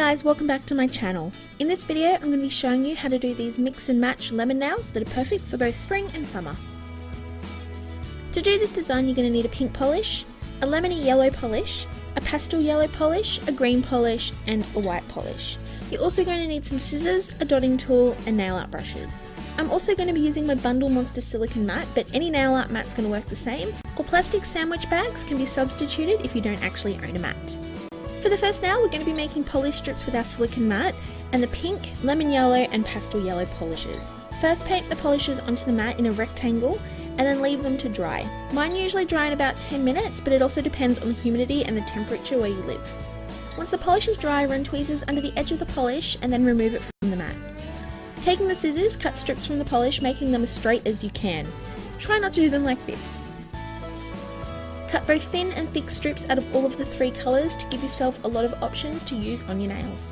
guys, welcome back to my channel. In this video I'm going to be showing you how to do these mix and match lemon nails that are perfect for both spring and summer. To do this design you're going to need a pink polish, a lemony yellow polish, a pastel yellow polish, a green polish and a white polish. You're also going to need some scissors, a dotting tool and nail art brushes. I'm also going to be using my Bundle Monster silicone mat, but any nail art mat's going to work the same, or plastic sandwich bags can be substituted if you don't actually own a mat. For the first nail, we're going to be making polish strips with our silicone mat and the pink, lemon yellow and pastel yellow polishes. First paint the polishes onto the mat in a rectangle and then leave them to dry. Mine usually dry in about 10 minutes, but it also depends on the humidity and the temperature where you live. Once the polish is dry, run tweezers under the edge of the polish and then remove it from the mat. Taking the scissors, cut strips from the polish, making them as straight as you can. Try not to do them like this. Cut both thin and thick strips out of all of the three colours to give yourself a lot of options to use on your nails.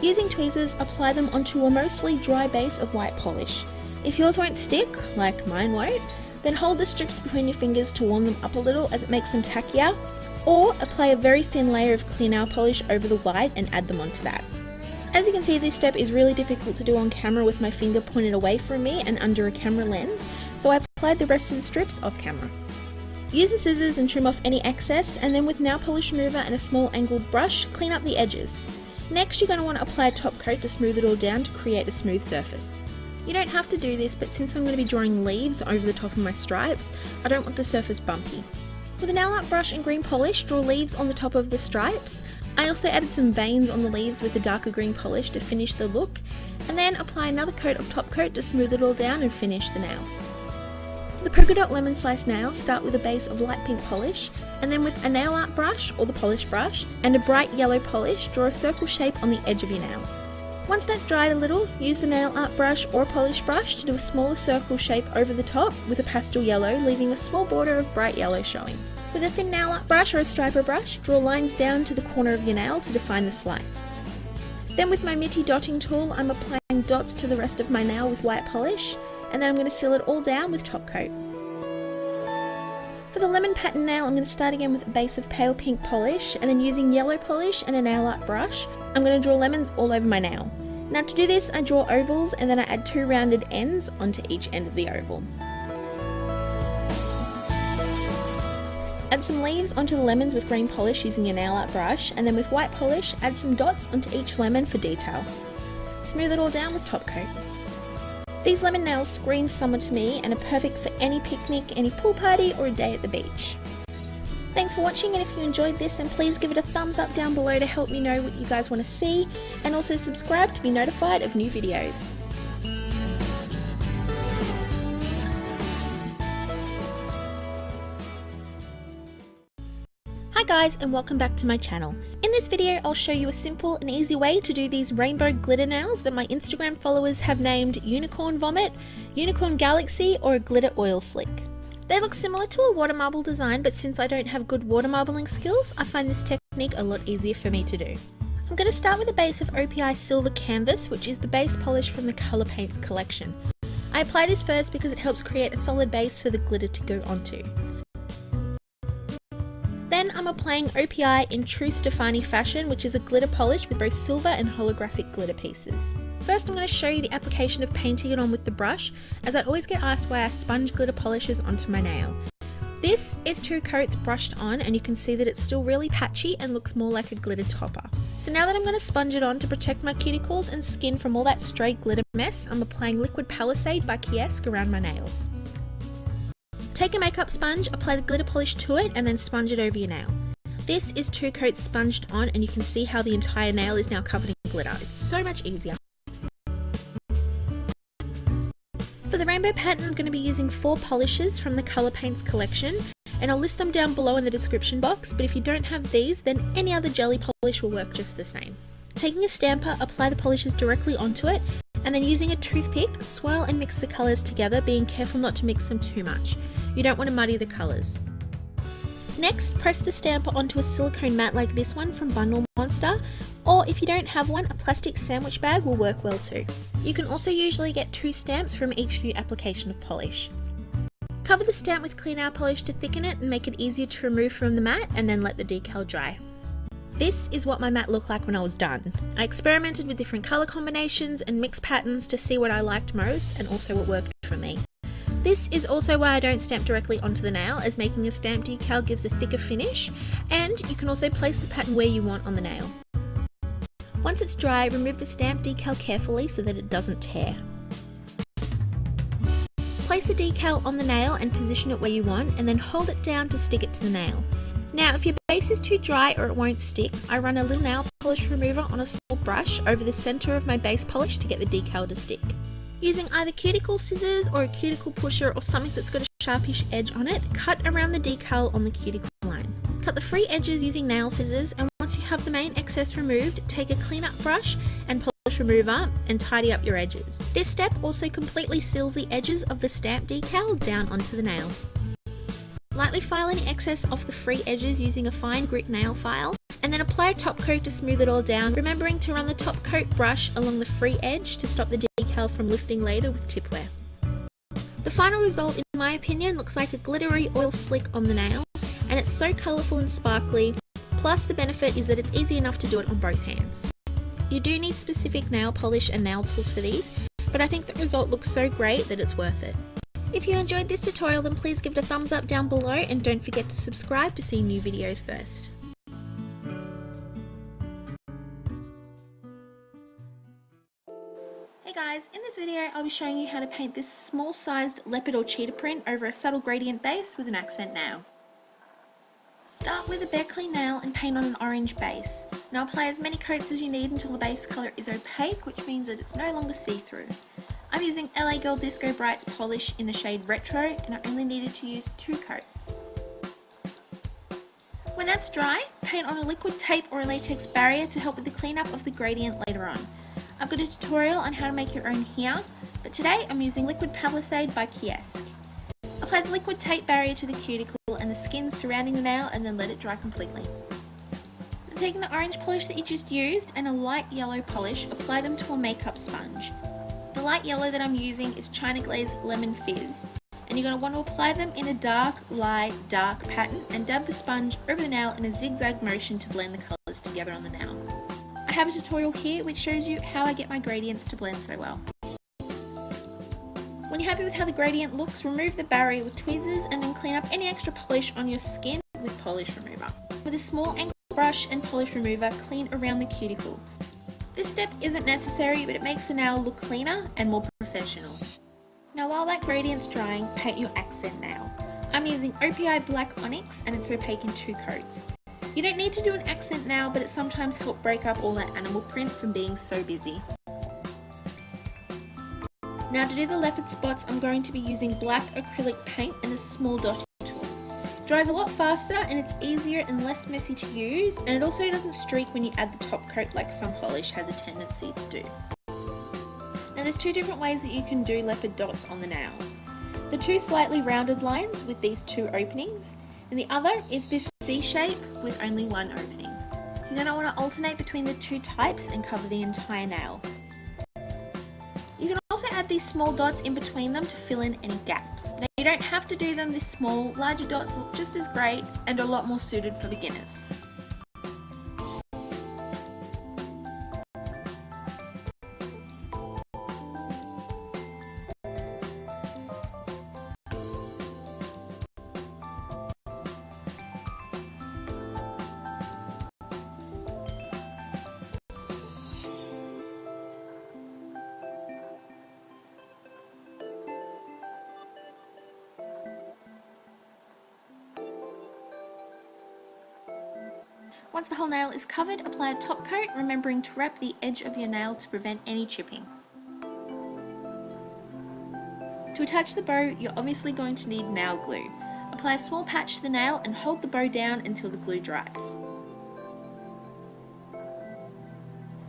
Using tweezers, apply them onto a mostly dry base of white polish. If yours won't stick, like mine won't, then hold the strips between your fingers to warm them up a little as it makes them tackier, or apply a very thin layer of clear nail polish over the white and add them onto that. As you can see, this step is really difficult to do on camera with my finger pointed away from me and under a camera lens, so I applied the rest of the strips off camera. Use the scissors and trim off any excess, and then with nail polish remover and a small angled brush, clean up the edges. Next, you're going to want to apply a top coat to smooth it all down to create a smooth surface. You don't have to do this, but since I'm going to be drawing leaves over the top of my stripes, I don't want the surface bumpy. With a nail art brush and green polish, draw leaves on the top of the stripes. I also added some veins on the leaves with a darker green polish to finish the look, and then apply another coat of top coat to smooth it all down and finish the nail. For the polka dot lemon slice nail, start with a base of light pink polish, and then with a nail art brush or the polish brush and a bright yellow polish, draw a circle shape on the edge of your nail. Once that's dried a little, use the nail art brush or polish brush to do a smaller circle shape over the top with a pastel yellow, leaving a small border of bright yellow showing. With a thin nail art brush or a striper brush, draw lines down to the corner of your nail to define the slice. Then with my Mitty dotting tool, I'm applying dots to the rest of my nail with white polish, and then I'm going to seal it all down with top coat. For the lemon pattern nail, I'm going to start again with a base of pale pink polish, and then using yellow polish and a nail art brush, I'm going to draw lemons all over my nail. Now to do this, I draw ovals and then I add two rounded ends onto each end of the oval. Add some leaves onto the lemons with green polish using your nail art brush, and then with white polish, add some dots onto each lemon for detail. Smooth it all down with top coat. These lemon nails scream summer to me and are perfect for any picnic, any pool party or a day at the beach. Thanks for watching, and if you enjoyed this then please give it a thumbs up down below to help me know what you guys want to see, and also subscribe to be notified of new videos. Hi guys, and welcome back to my channel. In this video I'll show you a simple and easy way to do these rainbow glitter nails that my Instagram followers have named Unicorn Vomit, Unicorn Galaxy or a Glitter Oil Slick. They look similar to a water marble design, but since I don't have good water marbling skills, I find this technique a lot easier for me to do. I'm going to start with a base of OPI Silver Canvas, which is the base polish from the Colour Paints collection. I apply this first because it helps create a solid base for the glitter to go onto. Then I'm applying OPI in true Stefani fashion, which is a glitter polish with both silver and holographic glitter pieces. First I'm going to show you the application of painting it on with the brush, as I always get asked why I sponge glitter polishes onto my nail. This is 2 coats brushed on, and you can see that it's still really patchy and looks more like a glitter topper. So now that I'm going to sponge it on to protect my cuticles and skin from all that stray glitter mess, I'm applying Liquid Palisade by Kiesk around my nails. Take a makeup sponge, apply the glitter polish to it and then sponge it over your nail. This is 2 coats sponged on, and you can see how the entire nail is now covered in glitter. It's so much easier. For the rainbow pattern I'm going to be using 4 polishes from the Colour Paints collection, and I'll list them down below in the description box, but if you don't have these then any other jelly polish will work just the same. Taking a stamper, apply the polishes directly onto it, and then using a toothpick, swirl and mix the colours together, being careful not to mix them too much. You don't want to muddy the colours. Next, press the stamper onto a silicone mat like this one from Bundle Monster, or if you don't have one, a plastic sandwich bag will work well too. You can also usually get 2 stamps from each new application of polish. Cover the stamp with clear nail polish to thicken it and make it easier to remove from the mat, and then let the decal dry. This is what my mat looked like when I was done. I experimented with different colour combinations and mixed patterns to see what I liked most and also what worked for me. This is also why I don't stamp directly onto the nail, as making a stamp decal gives a thicker finish, and you can also place the pattern where you want on the nail. Once it's dry, remove the stamp decal carefully so that it doesn't tear. Place the decal on the nail and position it where you want, and then hold it down to stick it to the nail. Now, if your base is too dry or it won't stick, I run a little nail polish remover on a small brush over the centre of my base polish to get the decal to stick. Using either cuticle scissors or a cuticle pusher or something that's got a sharpish edge on it, cut around the decal on the cuticle line. Cut the free edges using nail scissors, and once you have the main excess removed, take a clean-up brush and polish remover and tidy up your edges. This step also completely seals the edges of the stamp decal down onto the nail. Lightly file any excess off the free edges using a fine grit nail file, and then apply a top coat to smooth it all down, remembering to run the top coat brush along the free edge to stop the decal from lifting later with tipware. The final result, in my opinion, looks like a glittery oil slick on the nail, and it's so colourful and sparkly, plus the benefit is that it's easy enough to do it on both hands. You do need specific nail polish and nail tools for these, but I think the result looks so great that it's worth it. If you enjoyed this tutorial, then please give it a thumbs up down below, and don't forget to subscribe to see new videos first. Hey guys, in this video I'll be showing you how to paint this small sized leopard or cheetah print over a subtle gradient base with an accent nail. Start with a bare clean nail and paint on an orange base. Now apply as many coats as you need until the base colour is opaque, which means that it's no longer see-through. I'm using LA Girl Disco Brights polish in the shade Retro, and I only needed to use 2 coats. When that's dry, paint on a liquid tape or a latex barrier to help with the cleanup of the gradient later on. I've got a tutorial on how to make your own here, but today I'm using Liquid Palisade by Kiesk. Apply the liquid tape barrier to the cuticle and the skin surrounding the nail, and then let it dry completely. Then taking the orange polish that you just used and a light yellow polish, apply them to a makeup sponge. The light yellow that I'm using is China Glaze Lemon Fizz, and you're going to want to apply them in a dark, light, dark pattern and dab the sponge over the nail in a zigzag motion to blend the colours together on the nail. I have a tutorial here which shows you how I get my gradients to blend so well. When you're happy with how the gradient looks, remove the barrier with tweezers and then clean up any extra polish on your skin with polish remover. With a small angle brush and polish remover, clean around the cuticle. This step isn't necessary, but it makes the nail look cleaner and more professional. Now while that gradient's drying, paint your accent nail. I'm using OPI Black Onyx and it's opaque in 2 coats. You don't need to do an accent nail, but it sometimes helps break up all that animal print from being so busy. Now to do the leopard spots, I'm going to be using black acrylic paint and a small dotting tool. It dries a lot faster and it's easier and less messy to use, and it also doesn't streak when you add the top coat like some polish has a tendency to do. Now there's 2 different ways that you can do leopard dots on the nails. The 2 slightly rounded lines with these 2 openings, and the other is this C shape with only 1 opening. You're going to want to alternate between the 2 types and cover the entire nail. You can also add these small dots in between them to fill in any gaps. Now you don't have to do them this small, larger dots look just as great and a lot more suited for beginners. Once the whole nail is covered, apply a top coat, remembering to wrap the edge of your nail to prevent any chipping. To attach the bow, you're obviously going to need nail glue. Apply a small patch to the nail and hold the bow down until the glue dries.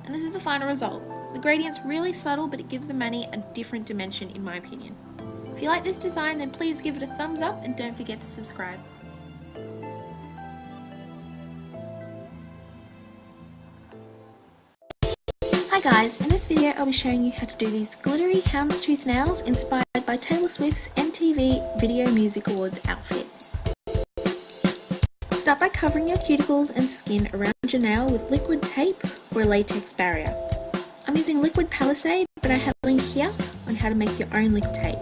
And this is the final result. The gradient's really subtle, but it gives the mani a different dimension in my opinion. If you like this design, then please give it a thumbs up and don't forget to subscribe. Hi guys, in this video I'll be showing you how to do these glittery houndstooth nails inspired by Taylor Swift's MTV Video Music Awards outfit. Start by covering your cuticles and skin around around your nail with liquid tape or a latex barrier. I'm using liquid Palisade, but I have a link here on how to make your own liquid tape.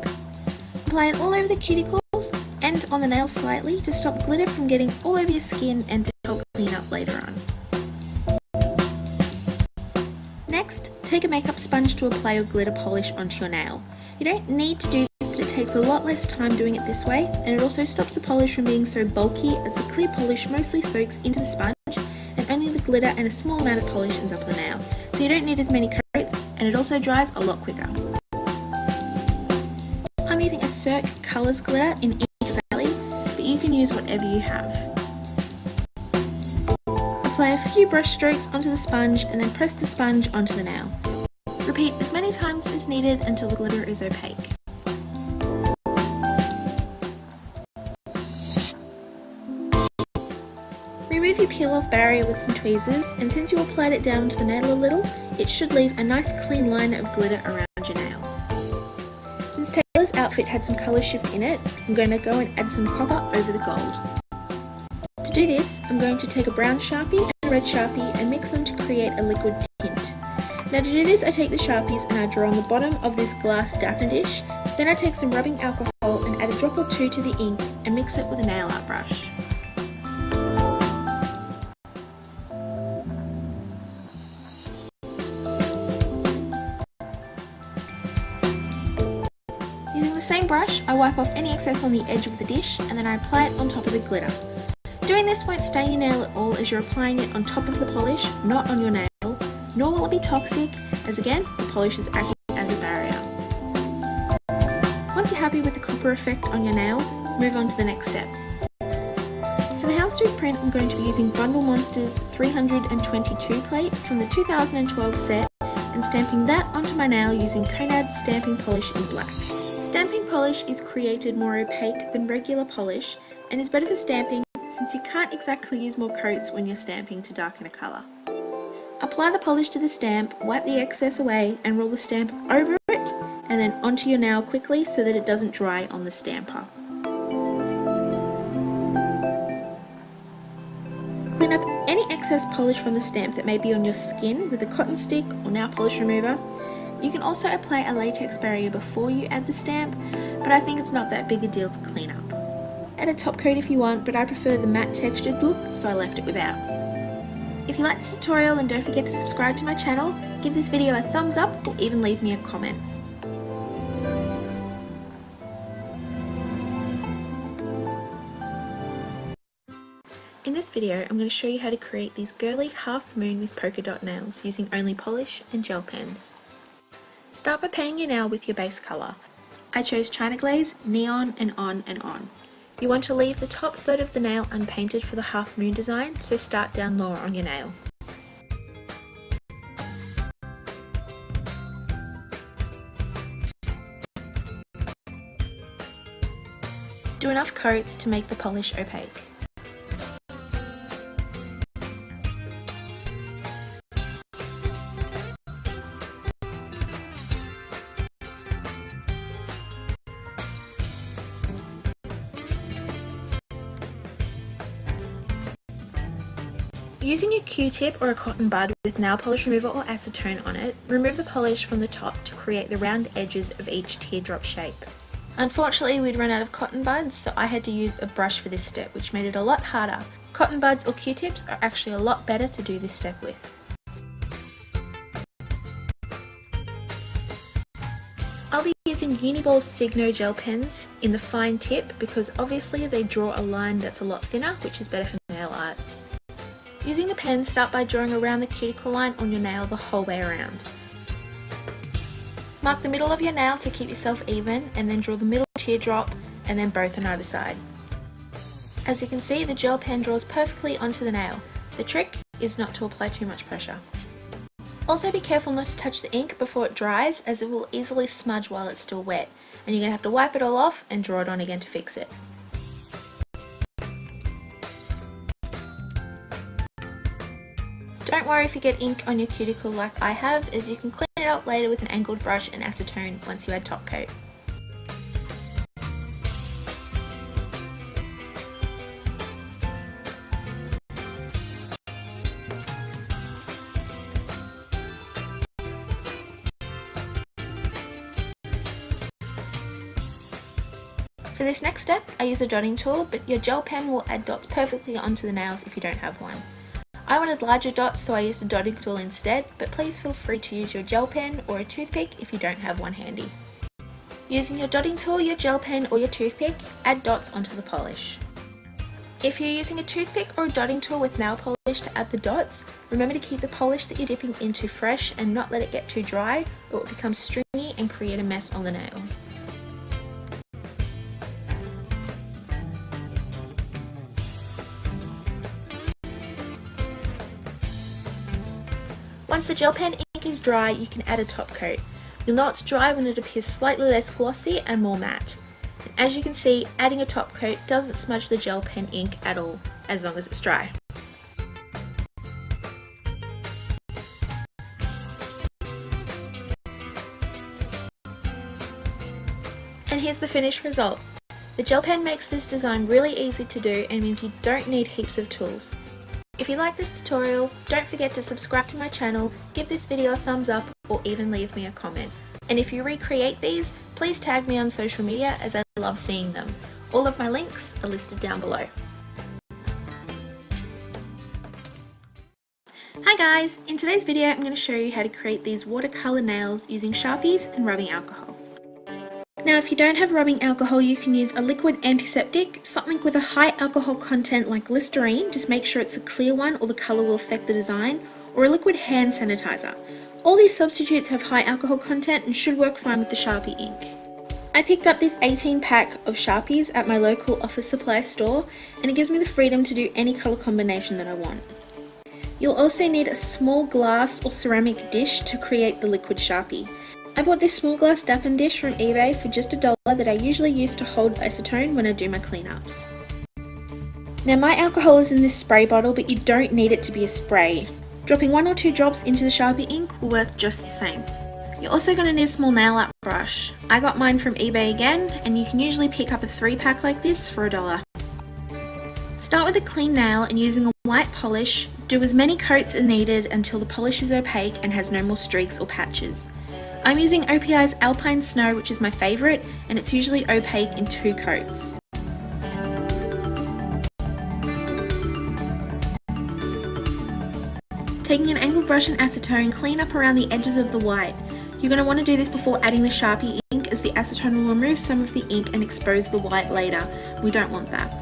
Apply it all over the cuticles and on the nails slightly to stop glitter from getting all over your skin and to help clean up later on. Next, take a makeup sponge to apply your glitter polish onto your nail. You don't need to do this, but it takes a lot less time doing it this way, and it also stops the polish from being so bulky as the clear polish mostly soaks into the sponge and only the glitter and a small amount of polish ends up on the nail. So you don't need as many coats, and it also dries a lot quicker. I'm using a Cirque Colours glitter in Ink Valley, but you can use whatever you have. Apply a few brush strokes onto the sponge and then press the sponge onto the nail. Repeat as many times as needed until the glitter is opaque. Remove your peel-off barrier with some tweezers, and since you applied it down to the nail a little, it should leave a nice clean line of glitter around your nail. Since Taylor's outfit had some colour shift in it, I'm going to go and add some copper over the gold. To do this, I'm going to take a brown Sharpie and a red Sharpie and mix them to create a liquid tint. Now to do this, I take the Sharpies and I draw on the bottom of this glass dappen dish, then I take some rubbing alcohol and add a drop or two to the ink and mix it with a nail art brush. Using the same brush, I wipe off any excess on the edge of the dish and then I apply it on top of the glitter. Doing this won't stain your nail at all as you're applying it on top of the polish, not on your nail, nor will it be toxic, as again, the polish is acting as a barrier. Once you're happy with the copper effect on your nail, move on to the next step. For the houndstooth print, I'm going to be using Bundle Monsters 322 plate from the 2012 set and stamping that onto my nail using Conad stamping polish in black. Stamping polish is created more opaque than regular polish and is better for stamping since you can't exactly use more coats when you're stamping to darken a colour. Apply the polish to the stamp, wipe the excess away and roll the stamp over it and then onto your nail quickly so that it doesn't dry on the stamper. Clean up any excess polish from the stamp that may be on your skin with a cotton stick or nail polish remover. You can also apply a latex barrier before you add the stamp, but I think it's not that big a deal to clean up. Add a top coat if you want, but I prefer the matte textured look, so I left it without. If you like this tutorial, then don't forget to subscribe to my channel, give this video a thumbs up, or even leave me a comment. In this video, I'm going to show you how to create these girly half moon with polka dot nails using only polish and gel pens. Start by painting your nail with your base colour. I chose China Glaze, Neon and On and On. You want to leave the top third of the nail unpainted for the half moon design, so start down lower on your nail. Do enough coats to make the polish opaque. Using a Q-tip or a cotton bud with nail polish remover or acetone on it, remove the polish from the top to create the round edges of each teardrop shape. Unfortunately, we'd run out of cotton buds, so I had to use a brush for this step, which made it a lot harder. Cotton buds or Q-tips are actually a lot better to do this step with. I'll be using Uniball Signo gel pens in the fine tip because obviously they draw a line that's a lot thinner, which is better for nail art. Using the pen, start by drawing around the cuticle line on your nail the whole way around. Mark the middle of your nail to keep yourself even and then draw the middle teardrop and then both on either side. As you can see, the gel pen draws perfectly onto the nail. The trick is not to apply too much pressure. Also be careful not to touch the ink before it dries as it will easily smudge while it's still wet and you're going to have to wipe it all off and draw it on again to fix it. Don't worry if you get ink on your cuticle like I have, as you can clean it up later with an angled brush and acetone once you add top coat. For this next step, I use a dotting tool, but your gel pen will add dots perfectly onto the nails if you don't have one. I wanted larger dots, so I used a dotting tool instead, but please feel free to use your gel pen or a toothpick if you don't have one handy. Using your dotting tool, your gel pen or your toothpick, add dots onto the polish. If you're using a toothpick or a dotting tool with nail polish to add the dots, remember to keep the polish that you're dipping into fresh and not let it get too dry, or it will become stringy and create a mess on the nail. Once the gel pen ink is dry, you can add a top coat. You'll know it's dry when it appears slightly less glossy and more matte. And as you can see, adding a top coat doesn't smudge the gel pen ink at all, as long as it's dry. And here's the finished result. The gel pen makes this design really easy to do and means you don't need heaps of tools. If you like this tutorial, don't forget to subscribe to my channel, give this video a thumbs up, or even leave me a comment. And if you recreate these, please tag me on social media as I love seeing them. All of my links are listed down below. Hi guys! In today's video I'm going to show you how to create these watercolour nails using Sharpies and rubbing alcohol. Now if you don't have rubbing alcohol, you can use a liquid antiseptic, something with a high alcohol content like Listerine, just make sure it's the clear one or the colour will affect the design, or a liquid hand sanitizer. All these substitutes have high alcohol content and should work fine with the Sharpie ink. I picked up this 18 pack of Sharpies at my local office supply store, and it gives me the freedom to do any colour combination that I want. You'll also need a small glass or ceramic dish to create the liquid Sharpie. I bought this small glass dappen dish from eBay for just $1 that I usually use to hold acetone when I do my cleanups. Now my alcohol is in this spray bottle, but you don't need it to be a spray. Dropping 1 or 2 drops into the Sharpie ink will work just the same. You're also going to need a small nail art brush. I got mine from eBay again, and you can usually pick up a 3-pack like this for $1. Start with a clean nail and using a white polish, do as many coats as needed until the polish is opaque and has no more streaks or patches. I'm using OPI's Alpine Snow, which is my favourite, and it's usually opaque in 2 coats. Taking an angled brush and acetone, clean up around the edges of the white. You're going to want to do this before adding the Sharpie ink, as the acetone will remove some of the ink and expose the white later. We don't want that.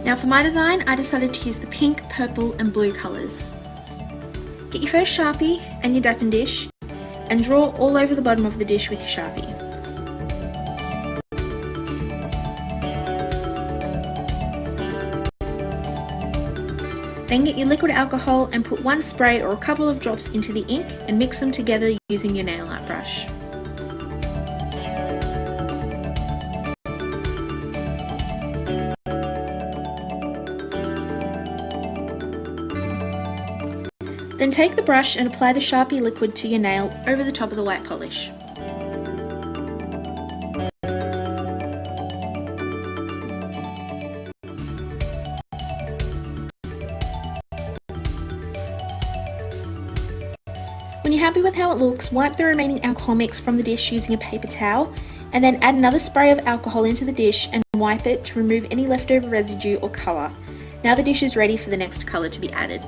Now for my design, I decided to use the pink, purple and blue colours. Get your first Sharpie and your dappen dish, and draw all over the bottom of the dish with your Sharpie. Then get your liquid alcohol and put 1 spray or a couple of drops into the ink and mix them together using your nail art brush. Then take the brush and apply the Sharpie liquid to your nail over the top of the white polish. When you're happy with how it looks, wipe the remaining alcohol mix from the dish using a paper towel, and then add another spray of alcohol into the dish and wipe it to remove any leftover residue or colour. Now the dish is ready for the next colour to be added.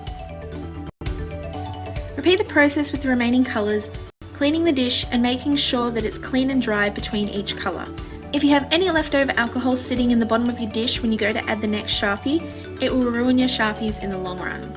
Repeat the process with the remaining colours, cleaning the dish and making sure that it's clean and dry between each colour. If you have any leftover alcohol sitting in the bottom of your dish when you go to add the next Sharpie, it will ruin your Sharpies in the long run.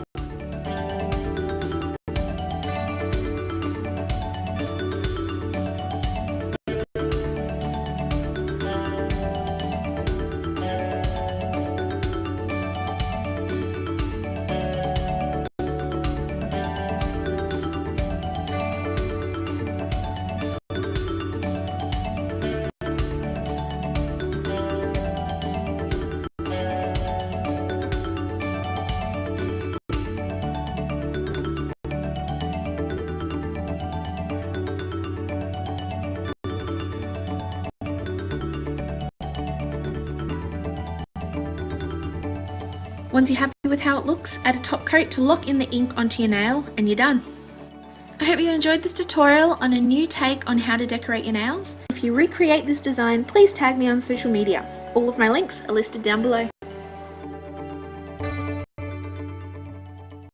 Once you're happy with how it looks, add a top coat to lock in the ink onto your nail and you're done. I hope you enjoyed this tutorial on a new take on how to decorate your nails. If if you recreate this design, please tag me on social media. All of my links are listed down below.